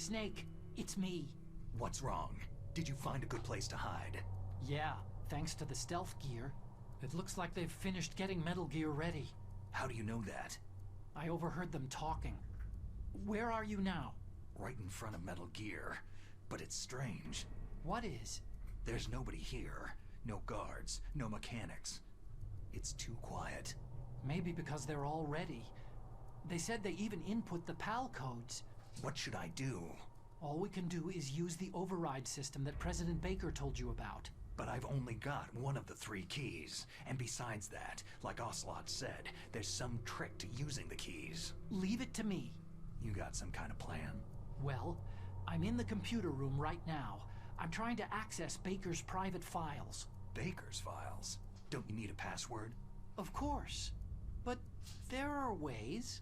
Snake, it's me. What's wrong? Did you find a good place to hide? Yeah, thanks to the stealth gear. It looks like they've finished getting Metal Gear ready. How do you know that? I overheard them talking. Where are you now? Right in front of Metal Gear. But it's strange. What is? There's nobody here. No guards, no mechanics. It's too quiet. Maybe because they're all ready. They said they even input the PAL codes. What should I do? All we can do is use the override system that President Baker told you about. But I've only got one of the 3 keys. And besides that, like Ocelot said, there's some trick to using the keys. Leave it to me. You got some kind of plan? Well, I'm in the computer room right now. I'm trying to access Baker's private files. Baker's files? Don't you need a password? Of course. But there are ways.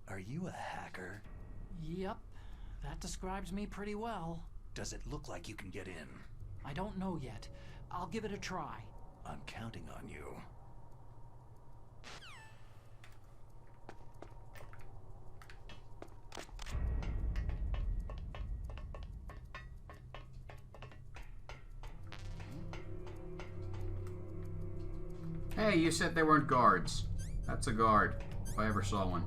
Are you a hacker? Yep. That describes me pretty well. Does it look like you can get in? I don't know yet. I'll give it a try. I'm counting on you. Hey, you said there weren't guards. That's a guard, if I ever saw one.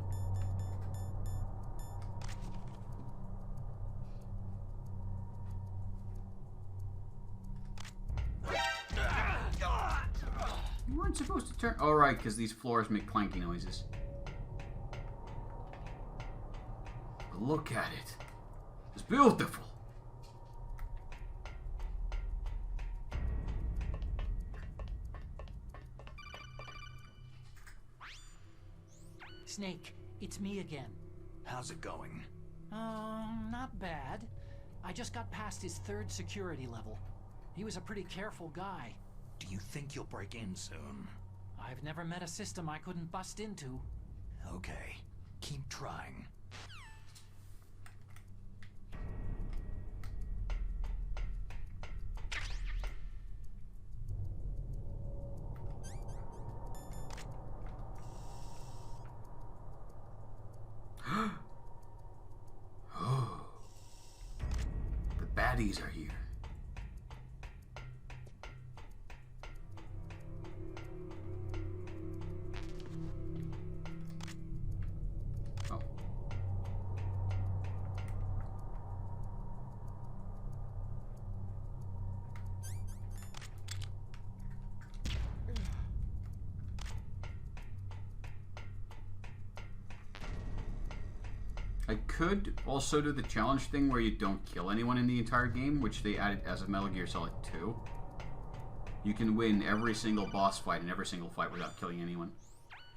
You weren't supposed to turn... Oh, right, because these floors make clanky noises. But look at it. It's beautiful. Snake, it's me again. How's it going? Not bad. I just got past his 3rd security level. He was a pretty careful guy. Do you think you'll break in soon? I've never met a system I couldn't bust into. Okay. Keep trying. The baddies are here. Oh. I could also do the challenge thing where you don't kill anyone in the entire game, which they added as a Metal Gear Solid 2. You can win every single boss fight and every single fight without killing anyone.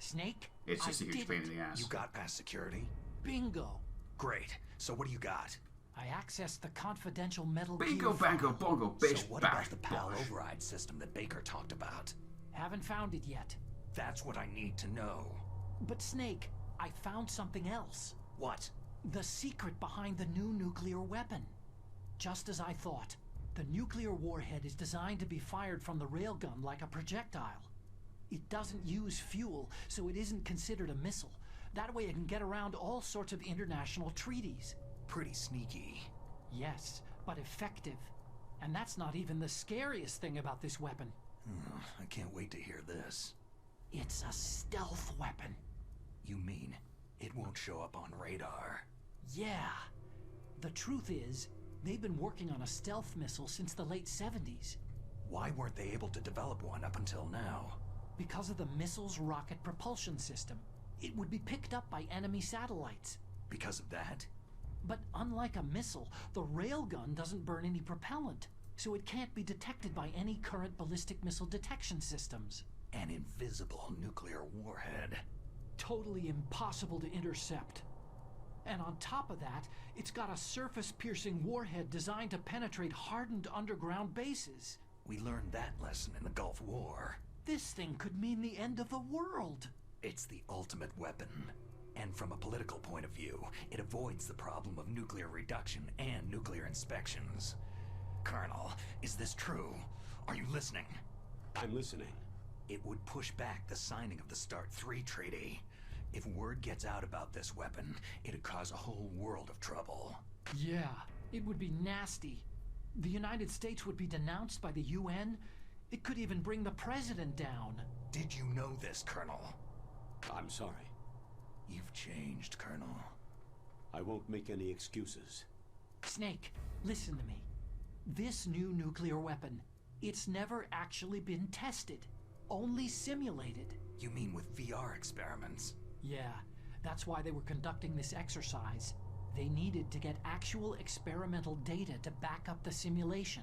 Snake? It's just a huge pain in the ass. You got past security? Bingo. Great. So what do you got? I accessed the confidential Metal Bingo, Gear bango, file. bongo, bish, So what bash, about the PAL bosh. override system that Baker talked about? Haven't found it yet. That's what I need to know. But Snake, I found something else. What? The secret behind the new nuclear weapon. Just as I thought. The nuclear warhead is designed to be fired from the railgun like a projectile. It doesn't use fuel, so it isn't considered a missile. That way it can get around all sorts of international treaties. Pretty sneaky. Yes, but effective. And that's not even the scariest thing about this weapon. I can't wait to hear this. It's a stealth weapon. You mean it won't show up on radar? Yeah. The truth is, they've been working on a stealth missile since the late 70s. Why weren't they able to develop one up until now? Because of the missile's rocket propulsion system. It would be picked up by enemy satellites. Because of that? But unlike a missile, the railgun doesn't burn any propellant, so it can't be detected by any current ballistic missile detection systems. An invisible nuclear warhead. Totally impossible to intercept. And on top of that, it's got a surface-piercing warhead designed to penetrate hardened underground bases. We learned that lesson in the Gulf War. This thing could mean the end of the world. It's the ultimate weapon. And from a political point of view, it avoids the problem of nuclear reduction and nuclear inspections. Colonel, is this true? Are you listening? I'm listening. It would push back the signing of the START 3 treaty. If word gets out about this weapon, it'd cause a whole world of trouble. Yeah, it would be nasty. The United States would be denounced by the UN. It could even bring the president down. Did you know this, Colonel? I'm sorry. You've changed, Colonel. I won't make any excuses. Snake, listen to me. This new nuclear weapon, it's never actually been tested. Only simulated. You mean with VR experiments? Yeah, that's why they were conducting this exercise. They needed to get actual experimental data to back up the simulation.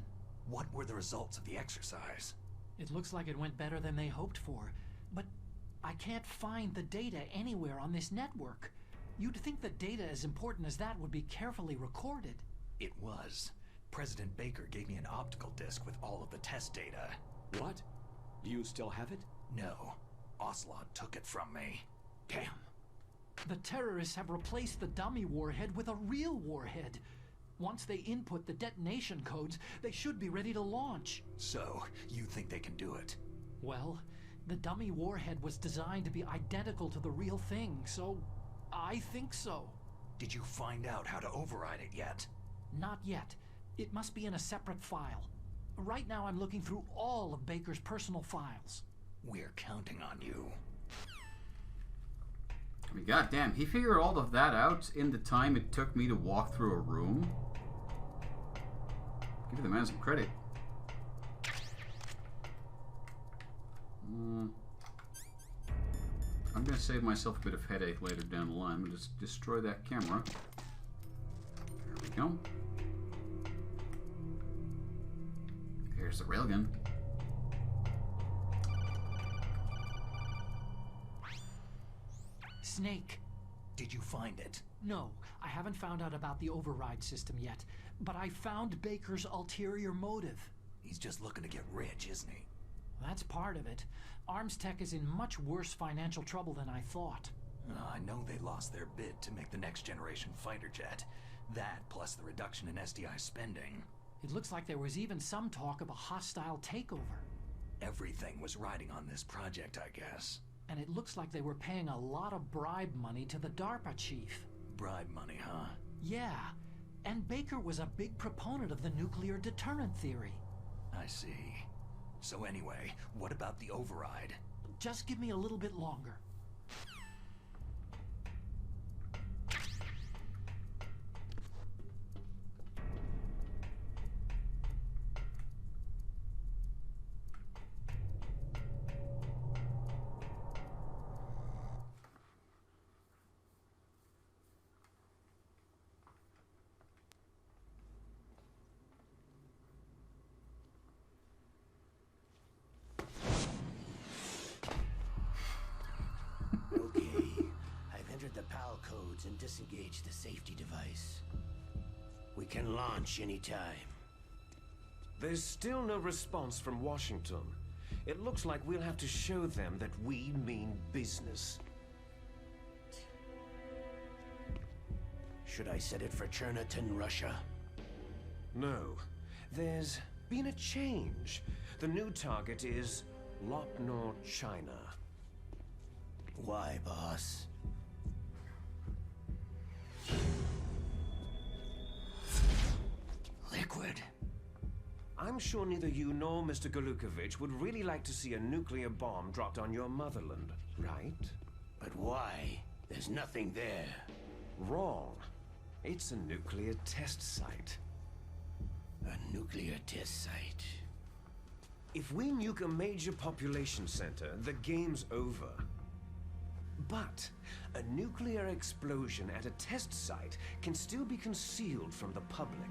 What were the results of the exercise? It looks like it went better than they hoped for, but I can't find the data anywhere on this network. You'd think the data as important as that would be carefully recorded. It was. President Baker gave me an optical disc with all of the test data. What? Do you still have it? No. Ocelot took it from me. Damn. The terrorists have replaced the dummy warhead with a real warhead. Once they input the detonation codes, they should be ready to launch. So, you think they can do it? Well, the dummy warhead was designed to be identical to the real thing, so I think so. Did you find out how to override it yet? Not yet. It must be in a separate file. Right now I'm looking through all of Baker's personal files. We're counting on you. I mean, goddamn, he figured all of that out in the time it took me to walk through a room. Give the man some credit. I'm gonna save myself a bit of headache later down the line. I'm gonna just destroy that camera. There we go. There's the railgun. Snake. Did you find it? No, I haven't found out about the override system yet, but I found Baker's ulterior motive. He's just looking to get rich, isn't he? That's part of it. Arms Tech is in much worse financial trouble than I thought. I know they lost their bid to make the next generation fighter jet. That, plus the reduction in SDI spending. It looks like there was even some talk of a hostile takeover. Everything was riding on this project, I guess. And it looks like they were paying a lot of bribe money to the DARPA chief. Bribe money, huh? Yeah, and Baker was a big proponent of the nuclear deterrent theory. I see. So anyway, what about the override? Just give me a little bit longer. And disengage the safety device. We can launch anytime. There's still no response from Washington. It looks like we'll have to show them that we mean business. Should I set it for Cherniton, Russia? No. There's been a change. The new target is Lopnor, China. Why, boss? Liquid. I'm sure neither you nor Mr. Golukovich would really like to see a nuclear bomb dropped on your motherland, right? But why? There's nothing there. Wrong. It's a nuclear test site. A nuclear test site. If we nuke a major population center, the game's over. But a nuclear explosion at a test site can still be concealed from the public.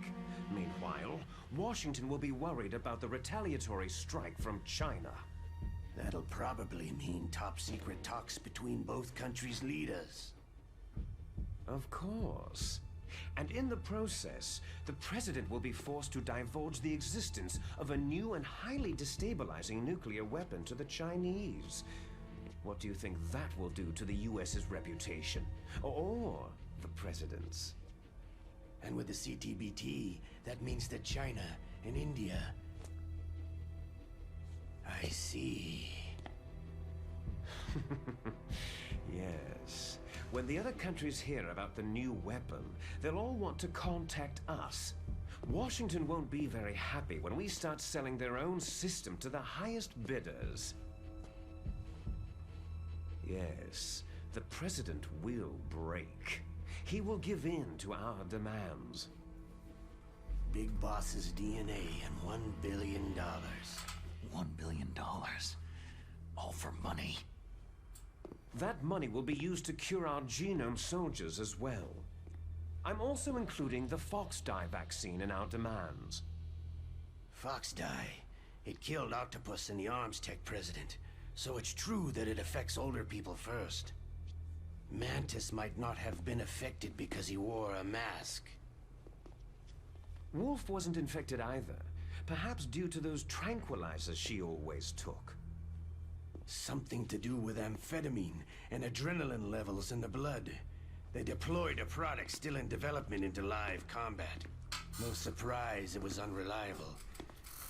Meanwhile, Washington will be worried about the retaliatory strike from China. That'll probably mean top-secret talks between both countries' leaders. Of course. And in the process, the president will be forced to divulge the existence of a new and highly destabilizing nuclear weapon to the Chinese. What do you think that will do to the US's reputation? Or the president's? And with the CTBT, that means that China and India... I see. Yes. When the other countries hear about the new weapon, they'll all want to contact us. Washington won't be very happy when we start selling their own system to the highest bidders. Yes, the president will break. He will give in to our demands. Big Boss's DNA and $1 billion. $1 billion. All for money. That money will be used to cure our genome soldiers as well. I'm also including the Fox dye vaccine in our demands. Fox dye. It killed Octopus and the Armstech president. So it's true that it affects older people first. Mantis might not have been affected because he wore a mask. Wolf wasn't infected either. Perhaps due to those tranquilizers she always took. Something to do with amphetamine and adrenaline levels in the blood. They deployed a product still in development into live combat. No surprise it was unreliable.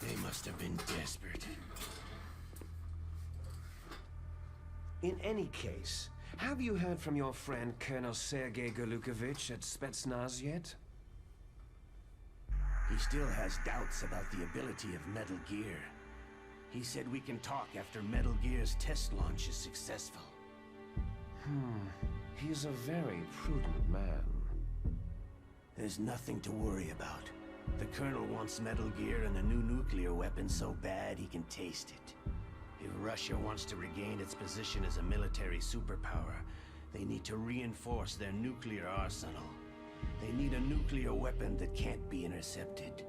They must have been desperate. In any case, have you heard from your friend Colonel Sergei Golukovich at Spetsnaz yet? He still has doubts about the ability of Metal Gear. He said we can talk after Metal Gear's test launch is successful. He's a very prudent man. There's nothing to worry about. The Colonel wants Metal Gear and a new nuclear weapon so bad he can taste it. If Russia wants to regain its position as a military superpower, they need to reinforce their nuclear arsenal. They need a nuclear weapon that can't be intercepted.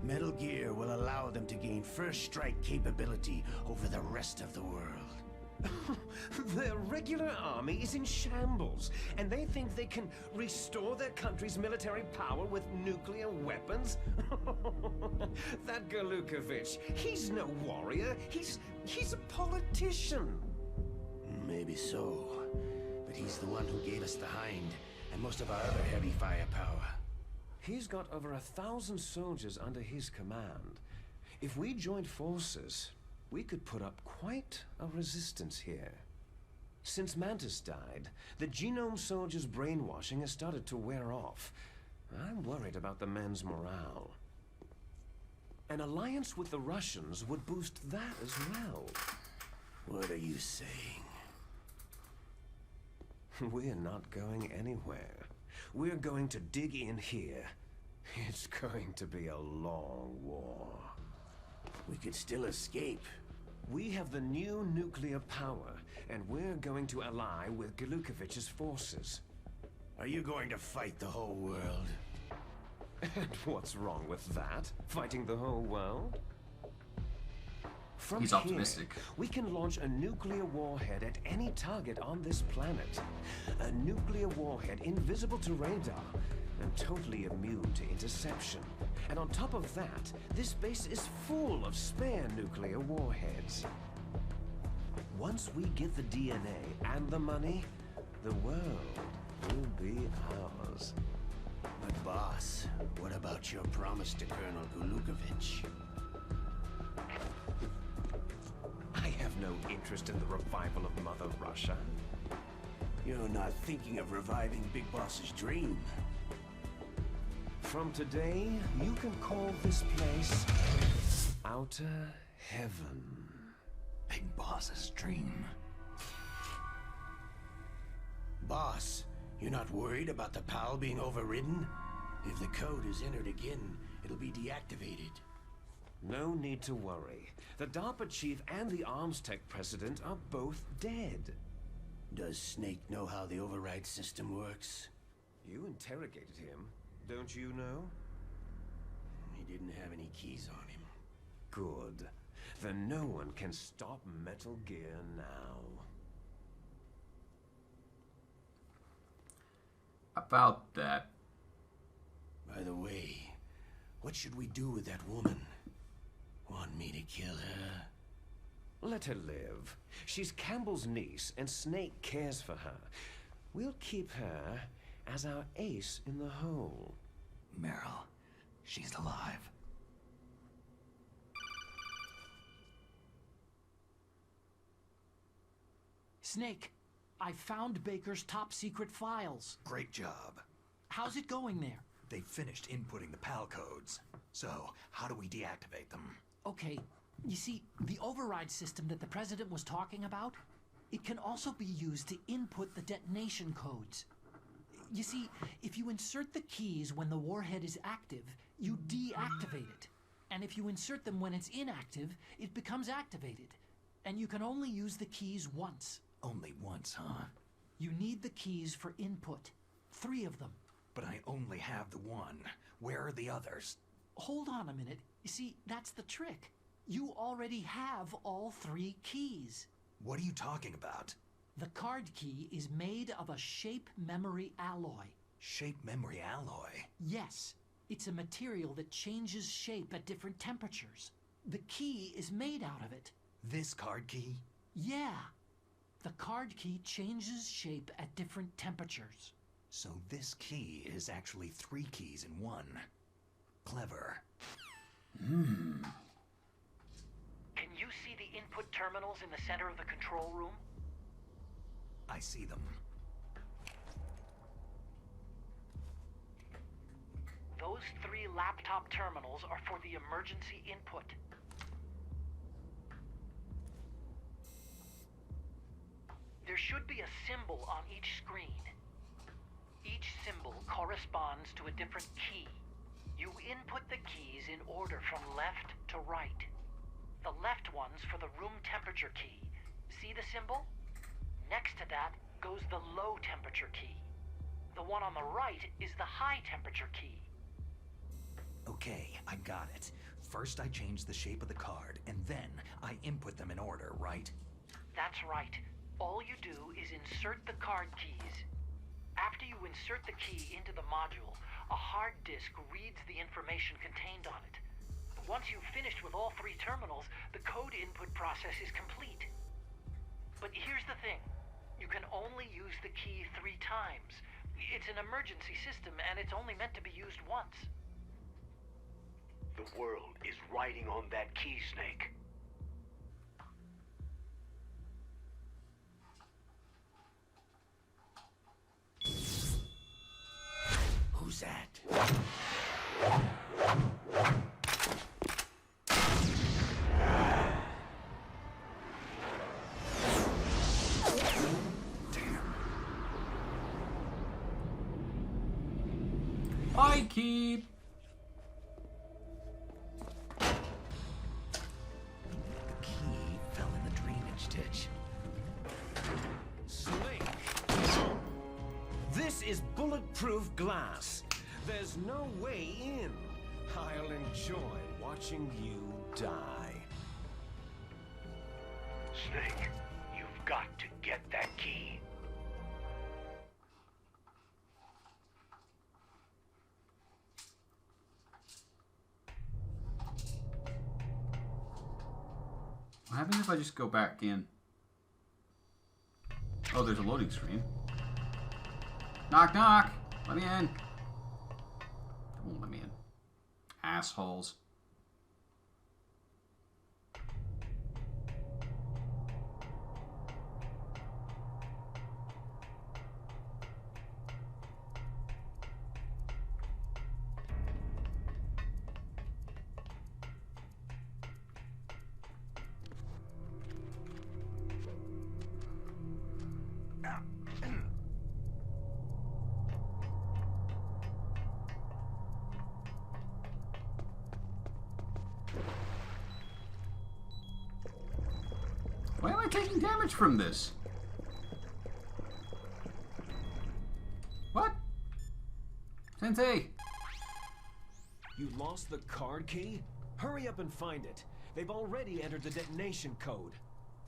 Metal Gear will allow them to gain first strike capability over the rest of the world. Their regular army is in shambles, and they think they can restore their country's military power with nuclear weapons? That Golukovich, he's no warrior. He's a politician. Maybe so, but he's the one who gave us the Hind and most of our other heavy firepower. He's got over 1,000 soldiers under his command. If we joined forces, we could put up quite a resistance here. Since Mantis died, the genome soldiers' brainwashing has started to wear off. I'm worried about the men's morale. An alliance with the Russians would boost that as well. What are you saying? We're not going anywhere. We're going to dig in here. It's going to be a long war. We could still escape. We have the new nuclear power, and we're going to ally with Golukovich's forces. Are you going to fight the whole world? And what's wrong with that? Fighting the whole world? From He's optimistic. Here, we can launch a nuclear warhead at any target on this planet. A nuclear warhead invisible to radar and totally immune to interception. And on top of that, this base is full of spare nuclear warheads. Once we get the DNA and the money, the world will be ours. But boss, what about your promise to Colonel Golukovich? I have no interest in the revival of Mother Russia. You're not thinking of reviving Big Boss's dream. From today, you can call this place Outer Heaven. Big Boss's dream. Boss, you're not worried about the PAL being overridden? If the code is entered again, it'll be deactivated. No need to worry. The DARPA chief and the Armstech president are both dead. Does Snake know how the override system works? You interrogated him, don't you know? He didn't have any keys on him. Good. Then no one can stop Metal Gear now. About that. By the way, what should we do with that woman? Want me to kill her? Let her live. She's Campbell's niece, and Snake cares for her. We'll keep her as our ace in the hole. Meryl, she's alive. Snake, I found Baker's top-secret files. Great job. How's it going there? They finished inputting the PAL codes. So, how do we deactivate them? Okay, you see, the override system that the President was talking about, it can also be used to input the detonation codes. You see, if you insert the keys when the warhead is active, you deactivate it. And if you insert them when it's inactive, it becomes activated. And you can only use the keys once. Only once, huh? You need the keys for input. 3 of them. But I only have the one. Where are the others? Hold on a minute. You see, that's the trick. You already have all 3 keys. What are you talking about? The card key is made of a shape memory alloy. Shape memory alloy? Yes, it's a material that changes shape at different temperatures. The key is made out of it. This card key? Yeah. The card key changes shape at different temperatures. So this key is actually 3 keys in one. Clever. Can you see the input terminals in the center of the control room? I see them. Those 3 laptop terminals are for the emergency input. There should be a symbol on each screen. Each symbol corresponds to a different key. You input the keys in order from left to right. The left one's for the room temperature key. See the symbol? Next to that goes the low temperature key. The one on the right is the high temperature key. Okay, I got it. First I change the shape of the card, and then I input them in order, right? That's right. All you do is insert the card keys. After you insert the key into the module, a hard disk reads the information contained on it. Once you've finished with all 3 terminals, the code input process is complete. But here's the thing. You can only use the key 3 times. It's an emergency system, and it's only meant to be used once. The world is riding on that key, Snake. Who's that? I keep. The key fell in the drainage ditch. Snake! This is bulletproof glass. There's no way in. I'll enjoy watching you die. Snake, you've got to get that key. What happens if I just go back in? Oh, there's a loading screen. Knock, knock! Let me in. They won't let me in. Assholes. Why am I taking damage from this? What? Sensei! You lost the card key? Hurry up and find it. They've already entered the detonation code.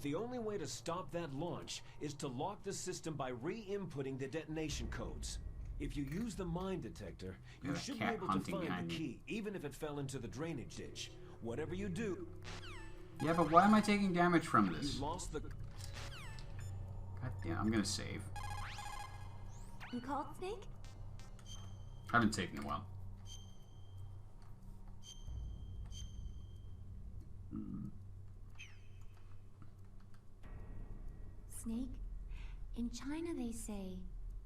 The only way to stop that launch is to lock the system by re-inputting the detonation codes. If you use the mine detector, you Got a should be cat able to hunting find behind the me. key, even if it fell into the drainage ditch. Whatever you do, Yeah, but why am I taking damage from this? you lost the... God damn, I'm gonna save. You called, Snake? I've been taking a while. Snake, In China they say,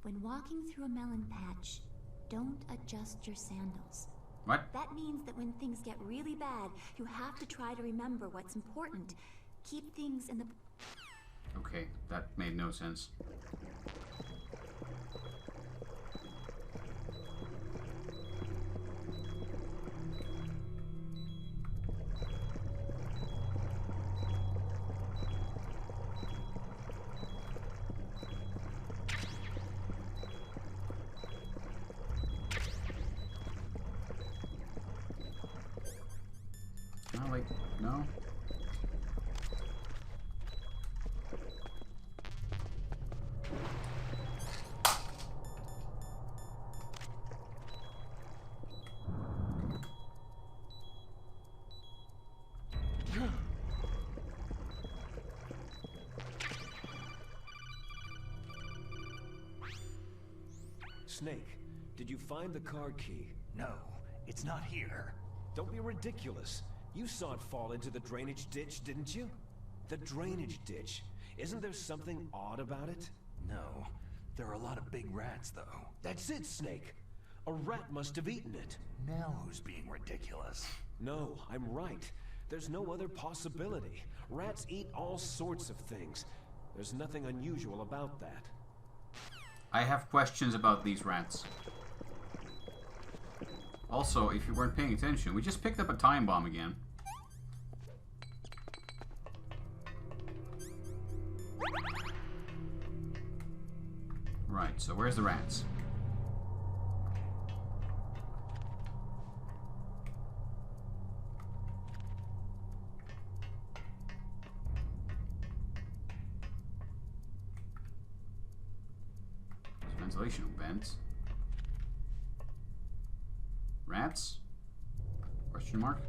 when walking through a melon patch, don't adjust your sandals. What? That means that when things get really bad, you have to try to remember what's important. Keep things in the... Okay, that made no sense. No, like, no. Snake, did you find the car key? No, it's not here. Don't be ridiculous. You saw it fall into the drainage ditch, didn't you? The drainage ditch. Isn't there something odd about it? No. There are a lot of big rats, though. That's it, Snake. A rat must have eaten it. Now who's being ridiculous? No, I'm right. There's no other possibility. Rats eat all sorts of things. There's nothing unusual about that. I have questions about these rats. Also, if you weren't paying attention, we just picked up a time bomb again. Right, so where's the rats? Ventilation vents. Rats? Question mark?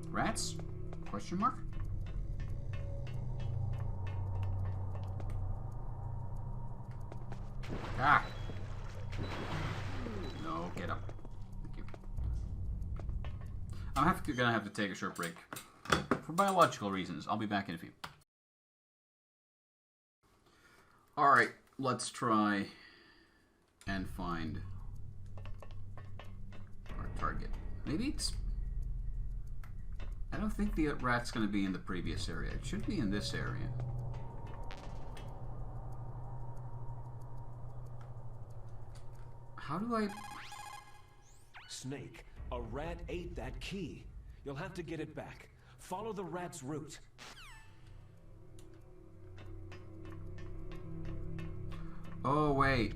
Rats? Question mark? Ah! No, get up. Thank you. I'm gonna have to take a short break. For biological reasons. I'll be back in a few. Alright, let's try and find our target. Maybe it's... I don't think the rat's gonna be in the previous area. It should be in this area. How do I... Snake, a rat ate that key. You'll have to get it back. Follow the rat's route. Oh, wait.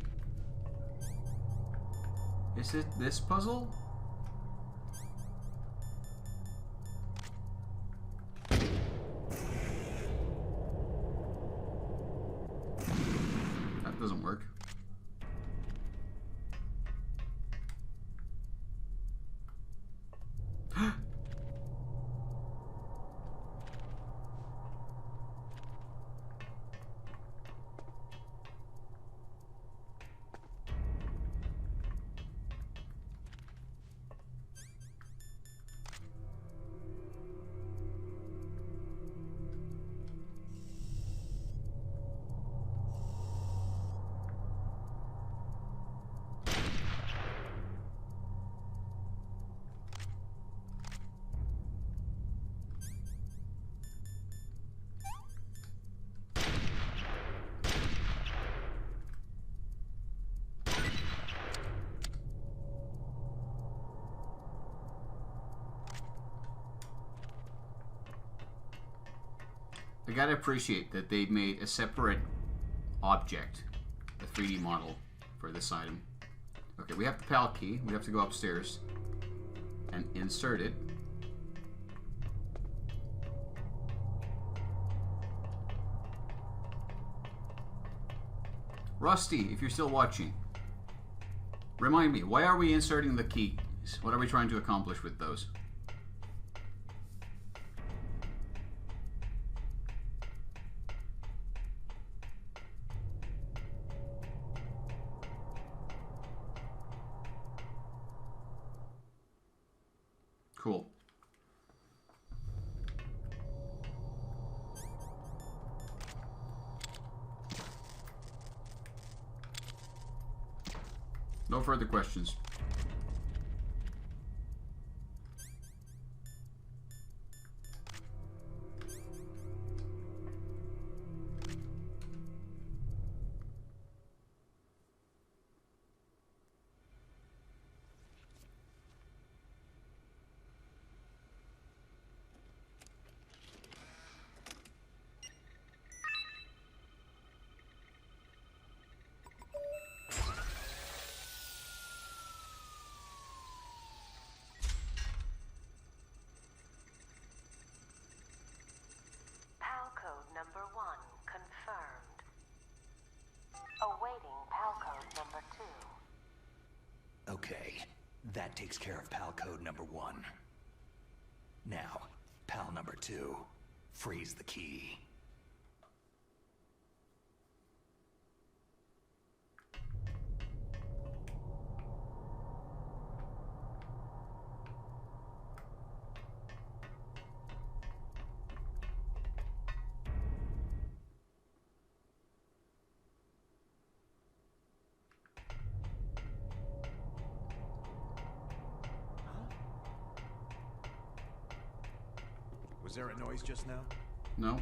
Is it this puzzle? That doesn't work. I gotta appreciate that they made a separate object, a 3D model for this item. Okay, we have the PAL key. We have to go upstairs and insert it. Rusty, if you're still watching, remind me, why are we inserting the keys? What are we trying to accomplish with those? Cool. No further questions. PAL code number 1 confirmed. Awaiting PAL code number 2. Okay, that takes care of PAL code number 1. Now, PAL number 2, freeze the key. Was there a noise just now? No.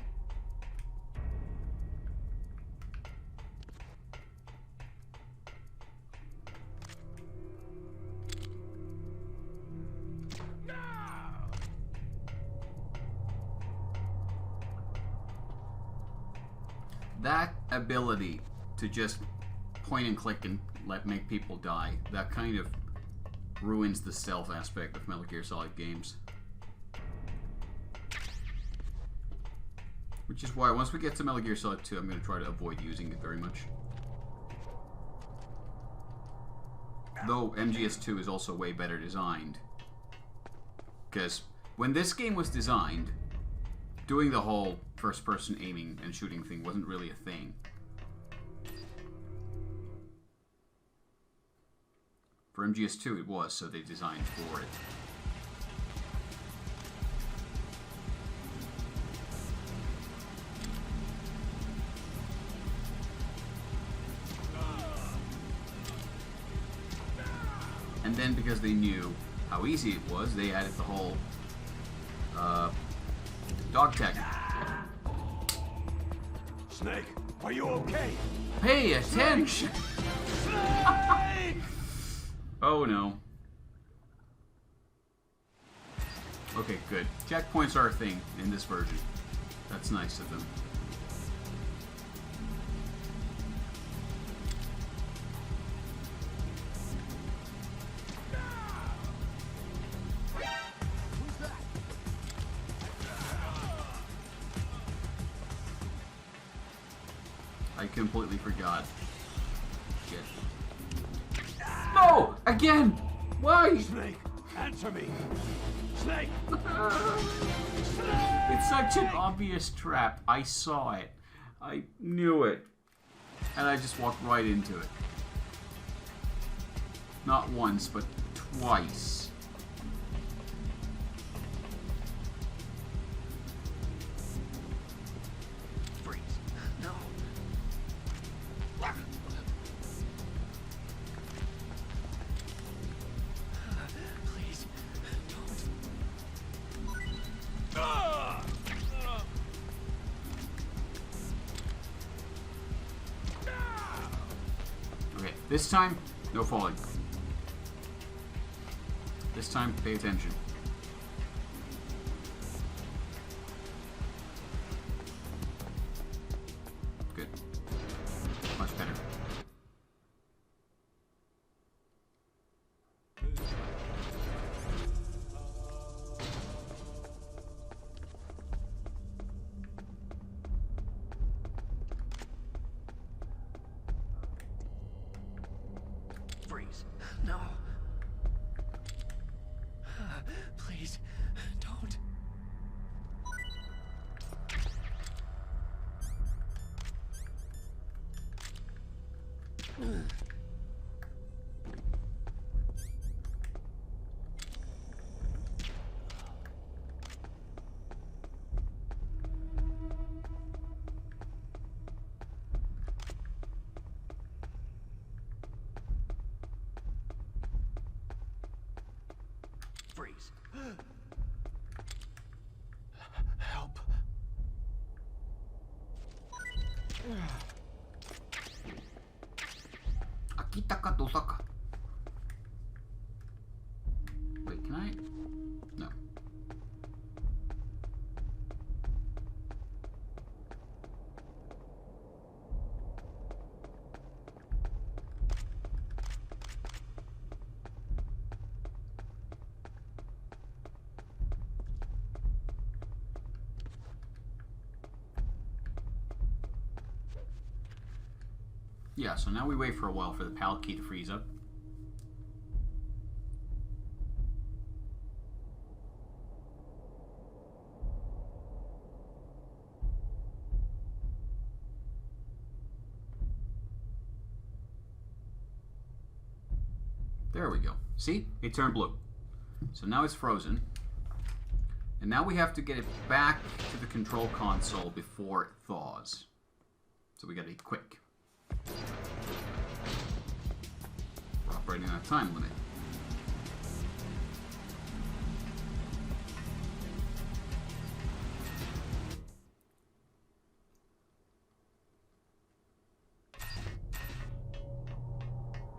That ability to just point and click and make people die, that kind of ruins the stealth aspect of Metal Gear Solid games. Which is why, once we get to Metal Gear Solid 2, I'm going to try to avoid using it very much. Though MGS2 is also way better designed. Because when this game was designed, doing the whole first-person aiming and shooting thing wasn't really a thing. For MGS2 it was, so they designed for it. And then, because they knew how easy it was, they added the whole dog tag. Snake, are you okay? Pay attention! Oh no. Okay, good. Checkpoints are a thing in this version. That's nice of them. I completely forgot. Shit. No! Again! Why? Snake, answer me! Snake! It's such an obvious trap. I saw it. I knew it. And I just walked right into it. Not once, but twice. Freeze. No. Please, don't. Okay, this time, no falling. This time, pay attention. Good. Much better. Freeze. No. Please, don't. freeze. Help. Akitaka Dosaka. Wait, can I? No. Yeah, so now we wait for a while for the PAL key to freeze up. There we go. See? It turned blue. So now it's frozen. And now we have to get it back to the control console before it thaws. So we gotta be quick. We're operating on a time limit.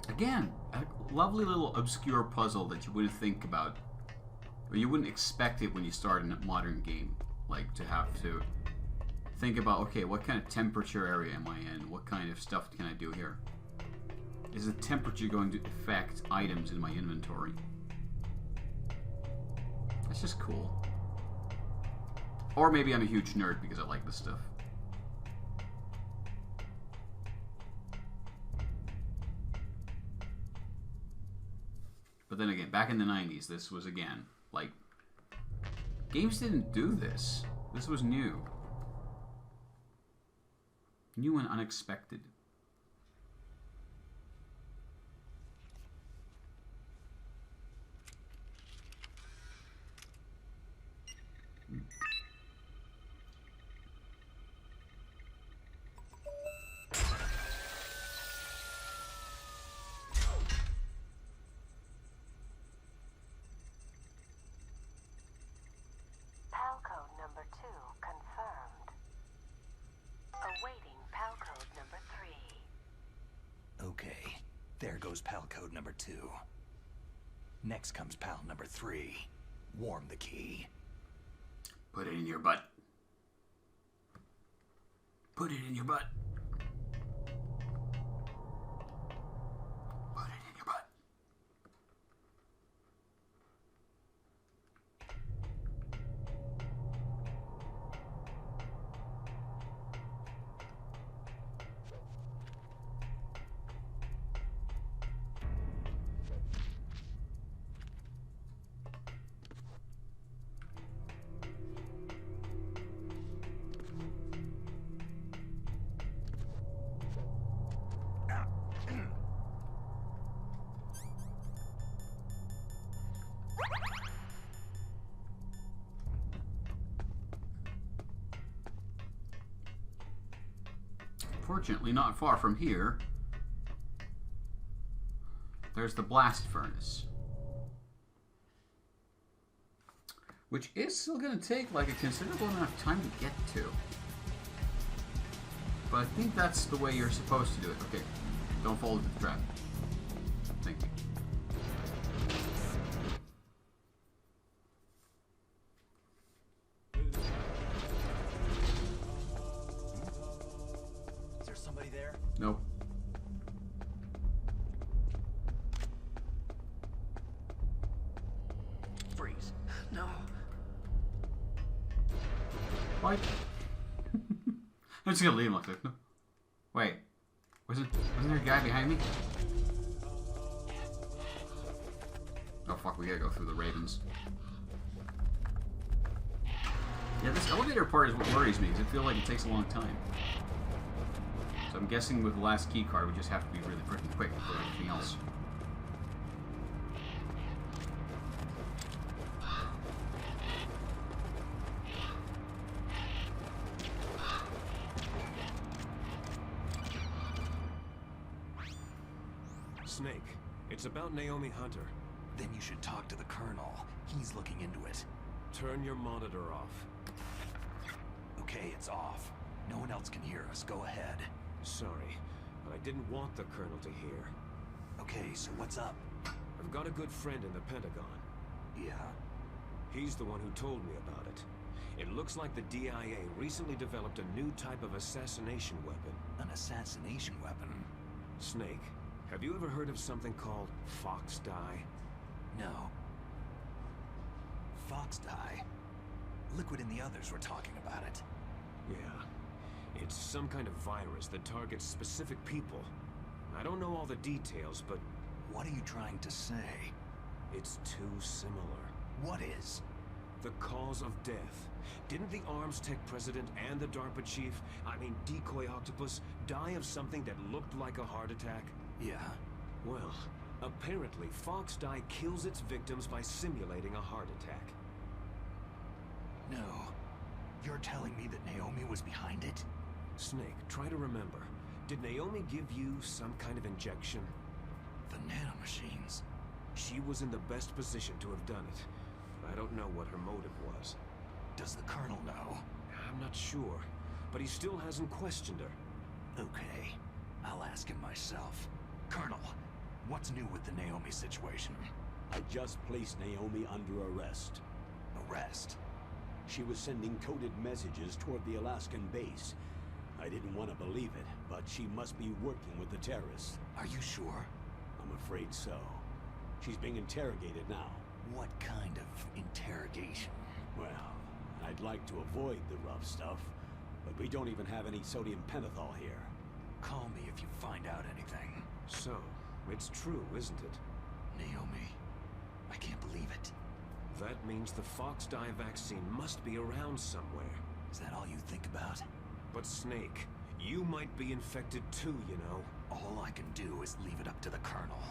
Again, a lovely little obscure puzzle that you wouldn't think about, or you wouldn't expect it when you start in a modern game. Like, to have to think about, okay, what kind of temperature area am I in? What kind of stuff can I do here? Is the temperature going to affect items in my inventory? That's just cool. Or maybe I'm a huge nerd because I like this stuff. But then again, back in the 90s, this was again, like, games didn't do this. This was new. New and unexpected. PAL code number 2 confirmed. Awaiting PAL code number 3. Okay, there goes PAL code number 2. Next comes PAL number 3. Warm the key. Put it in your butt. Put it in your butt. Put it in your butt. Fortunately, not far from here, there's the blast furnace. Which is still going to take like a considerable amount of time to get to. But I think that's the way you're supposed to do it. Okay, don't fall into the trap. Thank you. Is there somebody there? Nope. Freeze. No. What? I'm just gonna leave him like that. No. Wait. Wasn't there a guy behind me? Oh fuck, we gotta go through the ravens. Yeah, this elevator part is what worries me, because I feel like it takes a long time. So I'm guessing with the last key card, we just have to be really freaking quick for everything else. Snake, it's about Naomi Hunter. Then you should talk to the Colonel. He's looking into it. Turn your monitor off. Okay, it's off. No one else can hear us. Go ahead. Sorry, but I didn't want the Colonel to hear. Okay, so what's up? I've got a good friend in the Pentagon. Yeah? He's the one who told me about it. It looks like the DIA recently developed a new type of assassination weapon. An assassination weapon? Snake, have you ever heard of something called Fox Dye? No. Fox Dye? Liquid and the others were talking about it. Yeah. It's some kind of virus that targets specific people. I don't know all the details, but... What are you trying to say? It's too similar. What is? The cause of death. Didn't the Arms Tech president and the DARPA chief, Decoy Octopus, die of something that looked like a heart attack? Yeah. Well, apparently Fox Dye kills its victims by simulating a heart attack. No. You're telling me that Naomi was behind it? Snake, try to remember. Did Naomi give you some kind of injection? The nanomachines. She was in the best position to have done it. But I don't know what her motive was. Does the Colonel know? I'm not sure, but he still hasn't questioned her. Okay. I'll ask him myself. Colonel, what's new with the Naomi situation? I just placed Naomi under arrest. Arrest? She was sending coded messages toward the Alaskan base. I didn't want to believe it, but she must be working with the terrorists. Are you sure? I'm afraid so. She's being interrogated now. What kind of interrogation? Well, I'd like to avoid the rough stuff, but we don't even have any sodium pentothal here. Call me if you find out anything. So, it's true, isn't it? Naomi, I can't believe it. That means the Fox Dye vaccine must be around somewhere. Is that all you think about? But Snake, you might be infected too, you know. All I can do is leave it up to the Colonel.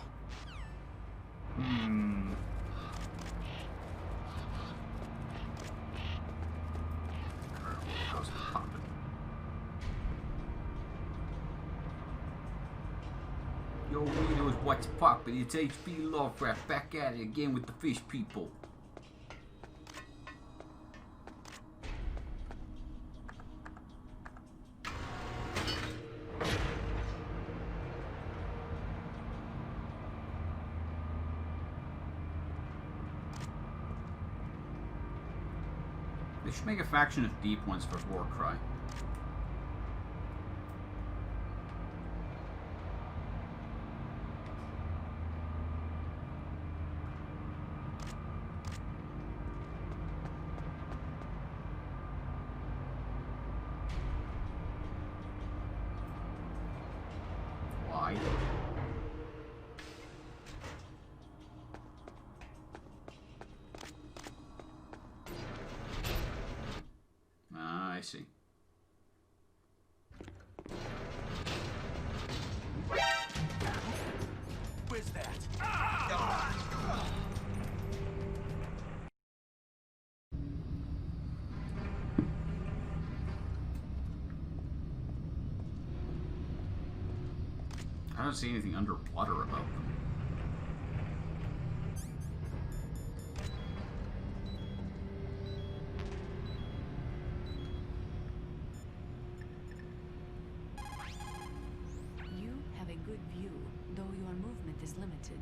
How's it poppin'? Yo, knows what's poppin'? It's HB Lovecraft back at it again with the fish people. They should make a faction of deep ones for Warcry. Why? I see. Where's that? I don't see anything underwater about them. You have a good view, though your movement is limited.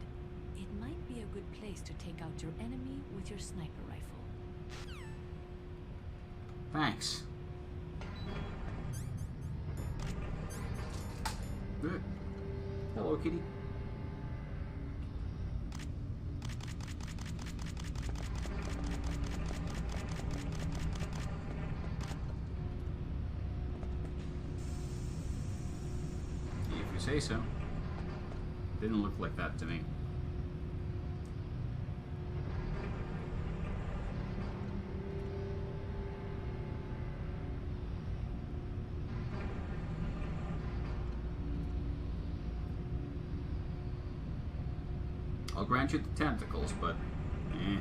It might be a good place to take out your enemy with your sniper rifle. Thanks. Good. Hello, kitty. If you say so. Didn't look like that to me. I'll grant you the tentacles, but eh.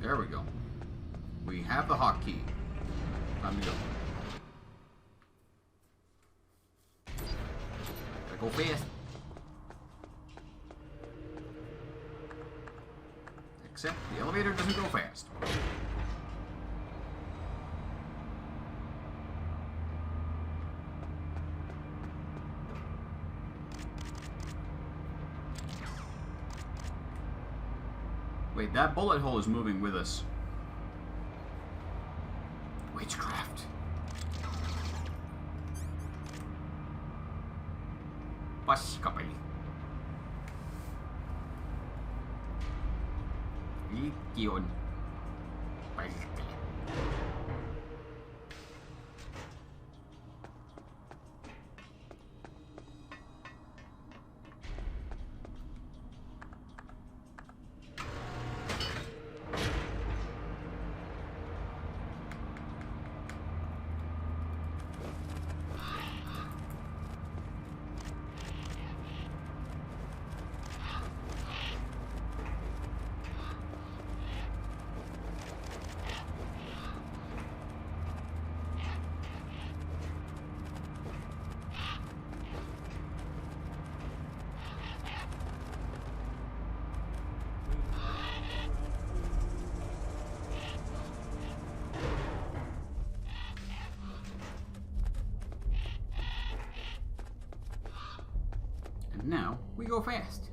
There we go. We have the hotkey. Time to go. Gotta go fast. Except the elevator doesn't go fast. Wait, that bullet hole is moving with us. Witchcraft. Paskapeli. Liikki Perkele. Now, we go fast.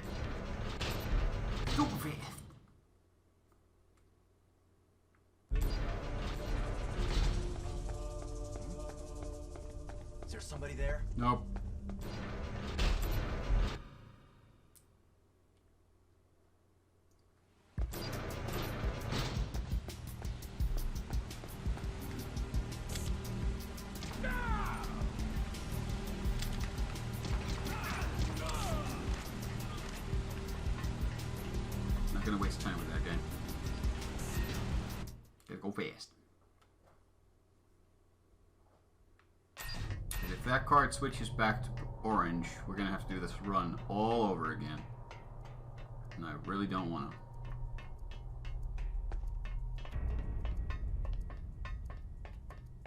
Super fast. Is there somebody there? Nope. Not gonna waste time with that guy. Gotta go fast. And if that card switches back to orange, we're gonna have to do this run all over again. And I really don't wanna.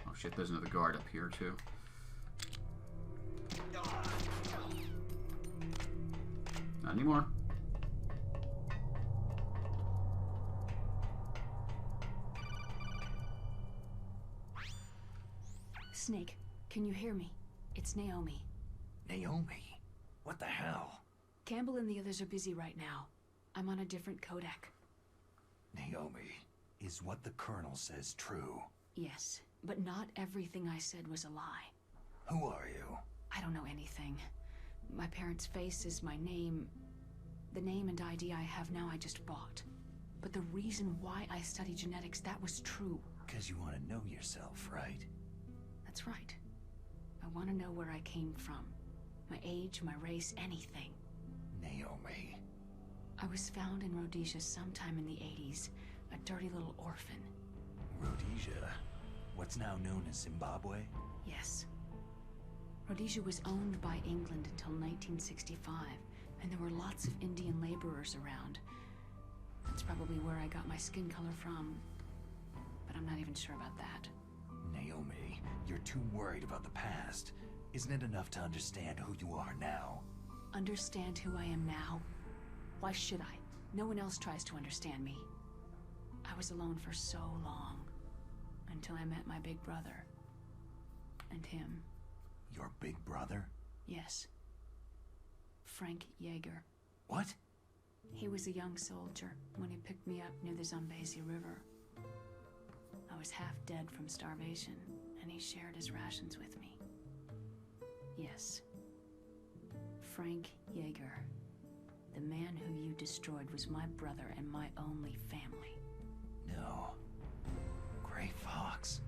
Oh shit, there's another guard up here too. Not anymore. Snake, can you hear me? It's Naomi. Naomi? What the hell? Campbell and the others are busy right now. I'm on a different codec. Naomi, is what the Colonel says true? Yes, but not everything I said was a lie. Who are you? I don't know anything. My parents' faces, my name... The name and ID I have now I just bought. But the reason why I study genetics, that was true. Because you want to know yourself, right? That's right. I want to know where I came from. My age, my race, anything. Naomi. I was found in Rhodesia sometime in the 80s. A dirty little orphan. Rhodesia? What's now known as Zimbabwe? Yes. Rhodesia was owned by England until 1965, and there were lots of Indian laborers around. That's probably where I got my skin color from. But I'm not even sure about that. Naomi, you're too worried about the past. Isn't it enough to understand who you are now? Understand who I am now? Why should I? No one else tries to understand me. I was alone for so long. Until I met my big brother. And him. Your big brother? Yes. Frank Yeager. What? He was a young soldier when he picked me up near the Zambezi River. I was half dead from starvation, and he shared his rations with me. Yes. Frank Yeager. The man who you destroyed was my brother and my only family. No. Gray Fox.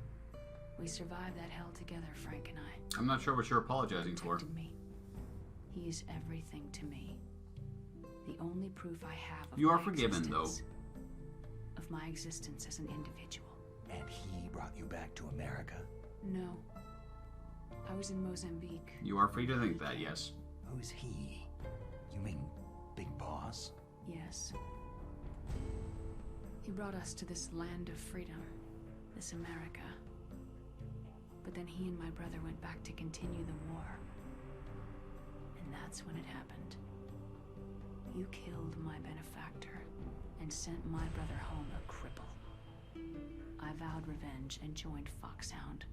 We survived that hell together, Frank and I. I'm not sure what you're apologizing for. Me. He is everything to me. The only proof I have of You are my forgiven, though. Of my existence as an individual. And he brought you back to America? No. I was in Mozambique. You are free to think that, yes. Who's he? You mean Big Boss? Yes. He brought us to this land of freedom, this America. But then he and my brother went back to continue the war. And that's when it happened. You killed my benefactor and sent my brother home a cripple. I vowed revenge and joined Foxhound.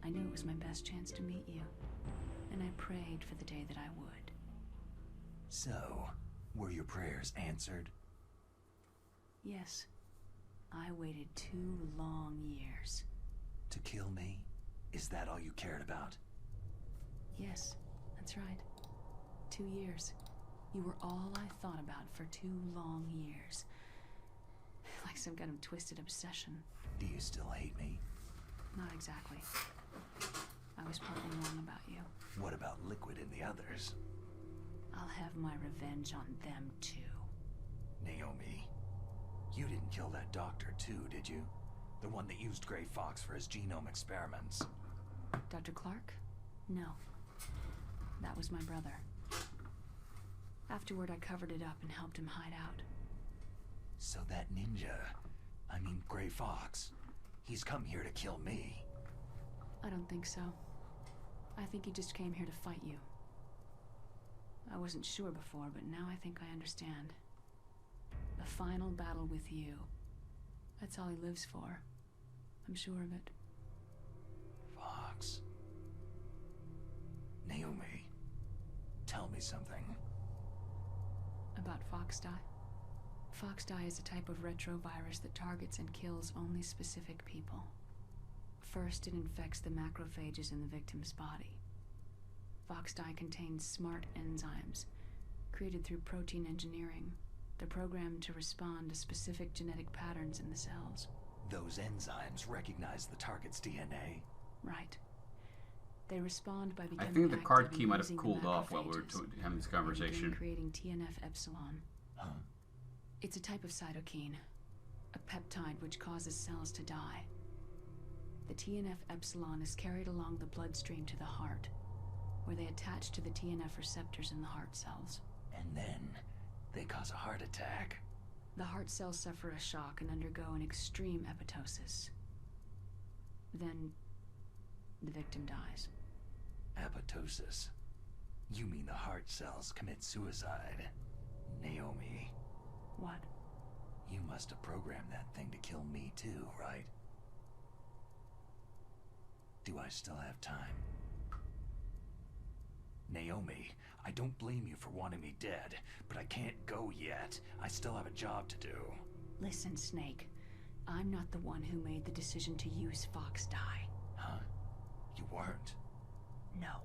I knew it was my best chance to meet you, and I prayed for the day that I would. So, were your prayers answered? Yes. I waited 2 long years. To kill me? Is that all you cared about? Yes, that's right. 2 years. You were all I thought about for 2 long years. Like some kind of twisted obsession. Do you still hate me? Not exactly. I was partly wrong about you. What about Liquid and the others? I'll have my revenge on them too. Naomi, you didn't kill that doctor too, did you? The one that used Grey Fox for his genome experiments. Dr. Clark? No. That was my brother. Afterward, I covered it up and helped him hide out. So that ninja, I mean Grey Fox, he's come here to kill me. I don't think so. I think he just came here to fight you. I wasn't sure before, but now I think I understand. A final battle with you. That's all he lives for. I'm sure of it. Fox. Naomi, tell me something. About Foxdie? Foxdie is a type of retrovirus that targets and kills only specific people. First, it infects the macrophages in the victim's body. Foxdie contains smart enzymes, created through protein engineering. They're programmed to respond to specific genetic patterns in the cells. Those enzymes recognize the target's DNA? Right. They respond by becoming I think the card active key in might have using cooled the off while we were macrophages. having this They conversation. begin creating TNF-epsilon. Huh? It's a type of cytokine, a peptide which causes cells to die. The TNF-epsilon is carried along the bloodstream to the heart, where they attach to the TNF receptors in the heart cells. And then they cause a heart attack. The heart cells suffer a shock and undergo an extreme apoptosis. Then the victim dies. Apoptosis? You mean the heart cells commit suicide? Naomi, What? you must have programmed that thing to kill me too, right? Do I still have time? Naomi, I don't blame you for wanting me dead, but I can't go yet. I still have a job to do. Listen, Snake. I'm not the one who made the decision to use Foxdie. Huh? You weren't? No.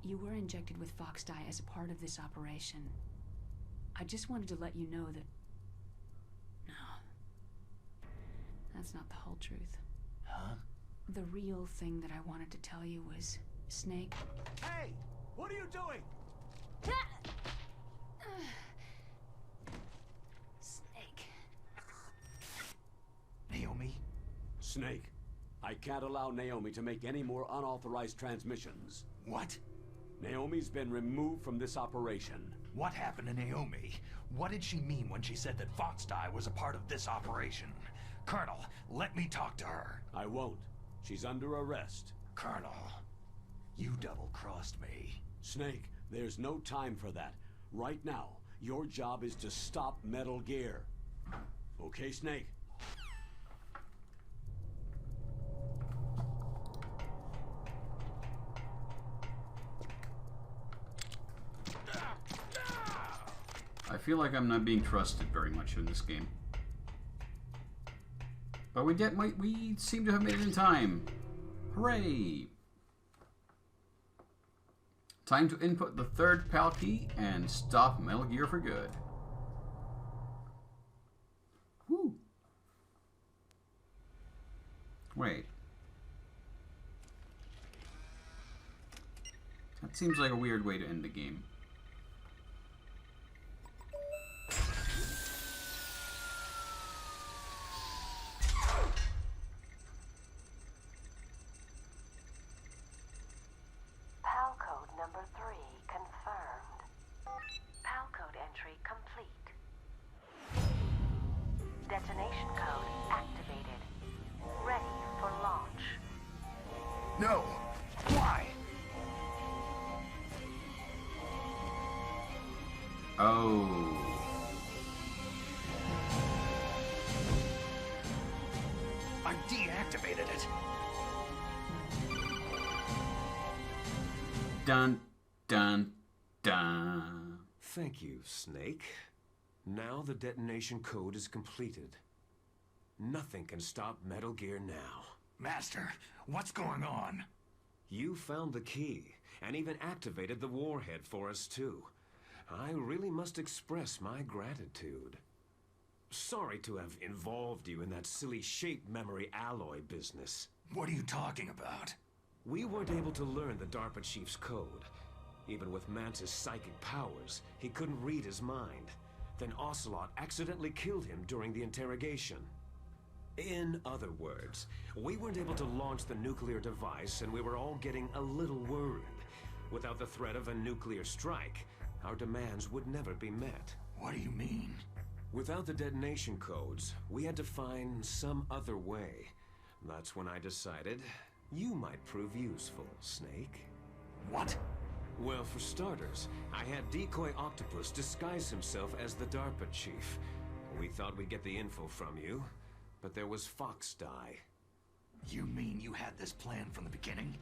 You were injected with Foxdie as a part of this operation. I just wanted to let you know that... No. That's not the whole truth. Huh? The real thing that I wanted to tell you was, Snake... Hey! What are you doing? Snake. Naomi? Snake, I can't allow Naomi to make any more unauthorized transmissions. What? Naomi's been removed from this operation. What happened to Naomi? What did she mean when she said that Foxdie was a part of this operation? Colonel, let me talk to her. I won't. She's under arrest. Colonel, you double-crossed me. Snake, there's no time for that. Right now, your job is to stop Metal Gear. Okay, Snake? I feel like I'm not being trusted very much in this game. But we seem to have made it in time. Hooray! Time to input the third PAL key and stop Metal Gear for good. Woo! Wait. That seems like a weird way to end the game. PAL code number 3 confirmed. PAL code entry complete. No! Why? Oh. I deactivated it. Dun, dun, dun. Thank you, Snake. Now the detonation code is completed. Nothing can stop Metal Gear now. Master, what's going on? You found the key, and even activated the warhead for us too. I really must express my gratitude. Sorry to have involved you in that silly shape memory alloy business. What are you talking about? We weren't able to learn the DARPA chief's code. Even with Mance's psychic powers, he couldn't read his mind. Then Ocelot accidentally killed him during the interrogation. In other words, we weren't able to launch the nuclear device, and we were all getting a little worried. Without the threat of a nuclear strike, our demands would never be met. What do you mean? Without the detonation codes, we had to find some other way. That's when I decided you might prove useful, Snake. What? Well, for starters, I had Decoy Octopus disguise himself as the DARPA chief. We thought we'd get the info from you, but there was Fox Die. You mean you had this plan from the beginning?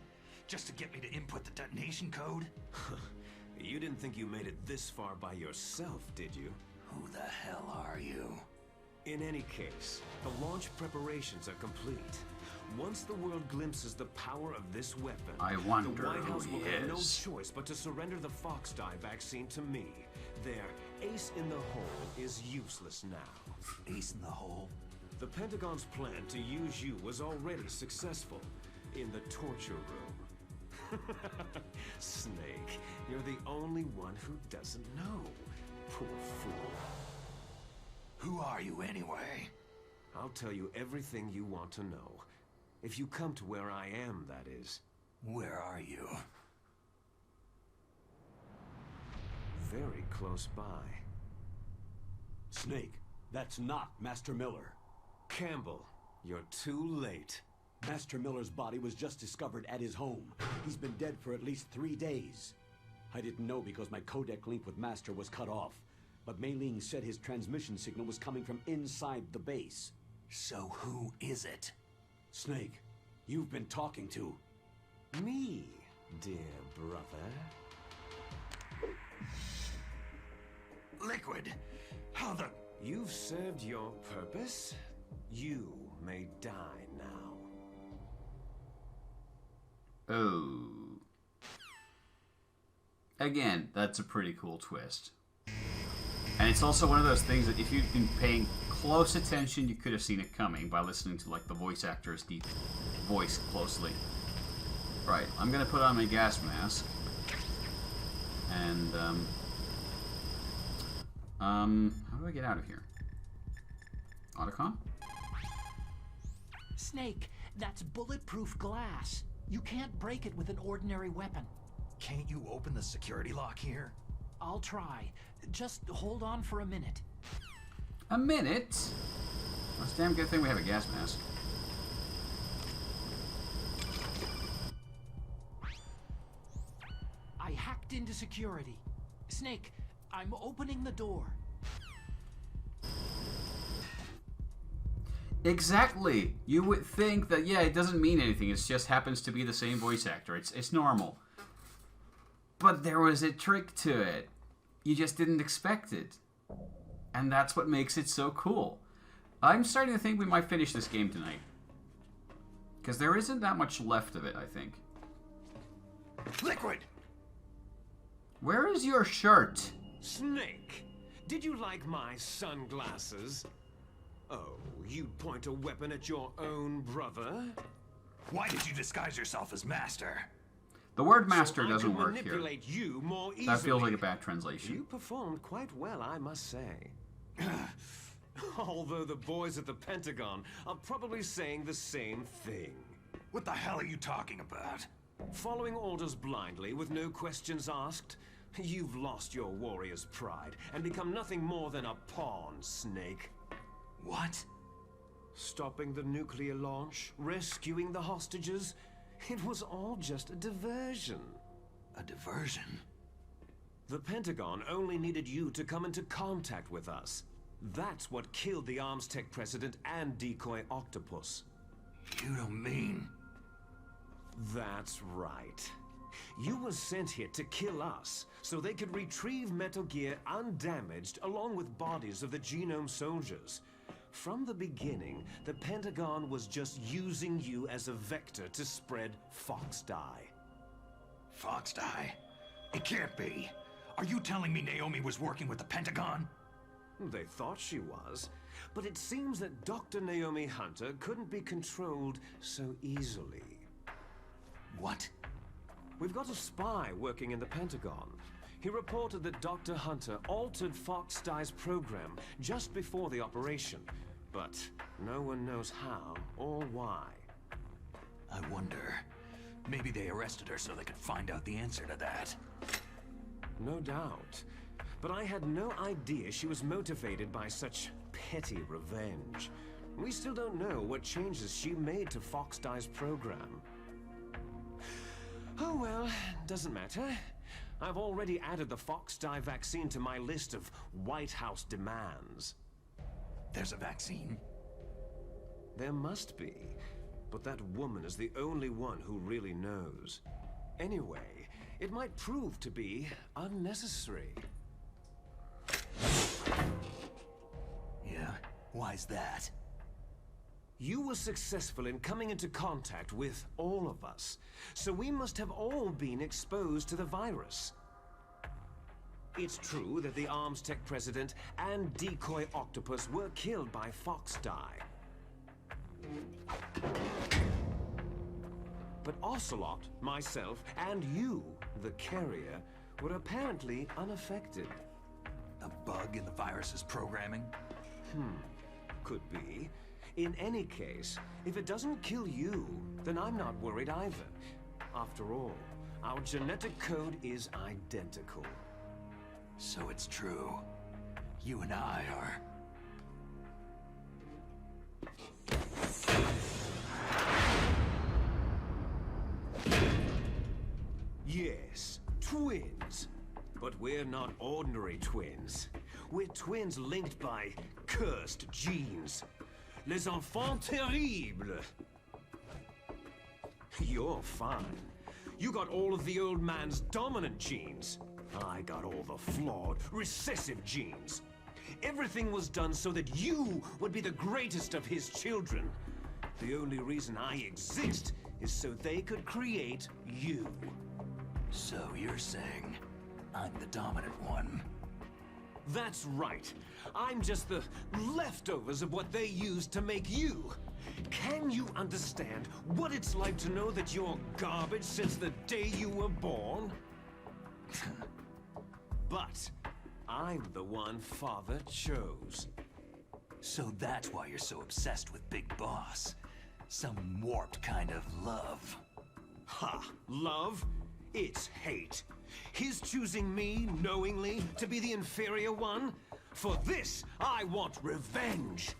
Just to get me to input the detonation code? You didn't think you made it this far by yourself, did you? Who the hell are you? In any case, the launch preparations are complete. Once the world glimpses the power of this weapon, I wonder the White House who will he have no is. choice but to surrender the Fox Die vaccine to me. Their ace in the hole is useless now. Ace in the hole? The Pentagon's plan to use you was already successful in the torture room. Snake, you're the only one who doesn't know. Poor fool. Who are you anyway? I'll tell you everything you want to know. If you come to where I am, that is. Where are you? Very close by. Snake, that's not Master Miller. Campbell, you're too late. Master Miller's body was just discovered at his home. He's been dead for at least 3 days. I didn't know because my codec link with Master was cut off. But Mei Ling said his transmission signal was coming from inside the base. So who is it? Snake, you've been talking to... Me, dear brother. Liquid! How the... You've served your purpose. You may die now. Oh. Again, that's a pretty cool twist. And it's also one of those things that if you've been paying close attention, you could have seen it coming by listening to like the voice actor's deep voice closely. Right, I'm gonna put on my gas mask. And how do I get out of here? Otacon? Snake, that's bulletproof glass. You can't break it with an ordinary weapon. Can't you open the security lock here? I'll try. Just hold on for a minute. A minute? Well, it's a damn good thing we have a gas mask. I hacked into security. Snake, I'm opening the door. Exactly. You would think that, yeah, it doesn't mean anything. It just happens to be the same voice actor. It's normal. But there was a trick to it. You just didn't expect it. And that's what makes it so cool. I'm starting to think we might finish this game tonight. Because there isn't that much left of it, I think. Liquid! Where is your shirt? Snake, did you like my sunglasses? Oh, you'd point a weapon at your own brother? Why did you disguise yourself as Master? The word master So doesn't I can work here. manipulate you more easily. That feels like a bad translation. You performed quite well, I must say. Although the boys at the Pentagon are probably saying the same thing. What the hell are you talking about? Following orders blindly with no questions asked? You've lost your warrior's pride and become nothing more than a pawn, Snake. What? Stopping the nuclear launch? Rescuing the hostages? It was all just a diversion. A diversion? The Pentagon only needed you to come into contact with us. That's what killed the Armstech president and Decoy Octopus. You don't mean... That's right. You were sent here to kill us, so they could retrieve Metal Gear undamaged along with bodies of the Genome soldiers. From the beginning, the Pentagon was just using you as a vector to spread Fox Die. Fox Die? It can't be. Are you telling me Naomi was working with the Pentagon? They thought she was, but it seems that Dr. Naomi Hunter couldn't be controlled so easily. What? We've got a spy working in the Pentagon. He reported that Dr. Hunter altered Fox Die's program just before the operation, but no one knows how or why. I wonder, maybe they arrested her so they could find out the answer to that. No doubt. But I had no idea she was motivated by such petty revenge. We still don't know what changes she made to Fox Die's program. Oh well, doesn't matter. I've already added the Fox Die vaccine to my list of White House demands. There's a vaccine? There must be, but that woman is the only one who really knows. Anyway, it might prove to be unnecessary. Yeah? Why's that? You were successful in coming into contact with all of us, so we must have all been exposed to the virus. It's true that the Armstech president and Decoy Octopus were killed by Fox Die. But Ocelot, myself, and you, the carrier, were apparently unaffected. A bug in the virus's programming? Could be. In any case, if it doesn't kill you, then I'm not worried either. After all, our genetic code is identical. So it's true. You and I are... Yes, twins. But we're not ordinary twins. We're twins linked by cursed genes. Les enfants terribles. You're fine. You got all of the old man's dominant genes. I got all the flawed, recessive genes. Everything was done so that you would be the greatest of his children. The only reason I exist is so they could create you. So you're saying I'm the dominant one? That's right. I'm just the leftovers of what they used to make you. Can you understand what it's like to know that you're garbage since the day you were born? But I'm the one Father chose. So that's why you're so obsessed with Big Boss. Some warped kind of love. Ha! Love? It's hate. His choosing me, knowingly, to be the inferior one? For this, I want revenge.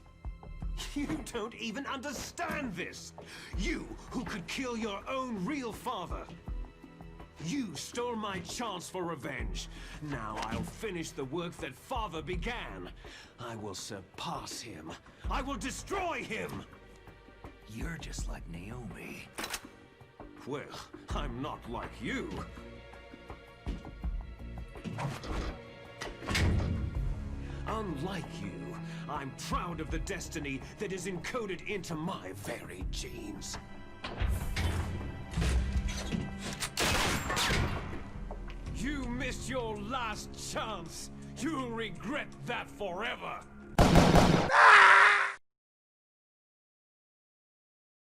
You don't even understand this. You, who could kill your own real father. You stole my chance for revenge. Now I'll finish the work that Father began. I will surpass him. I will destroy him. You're just like Naomi. Well, I'm not like you. Unlike you, I'm proud of the destiny that is encoded into my very genes. You missed your last chance. You'll regret that forever.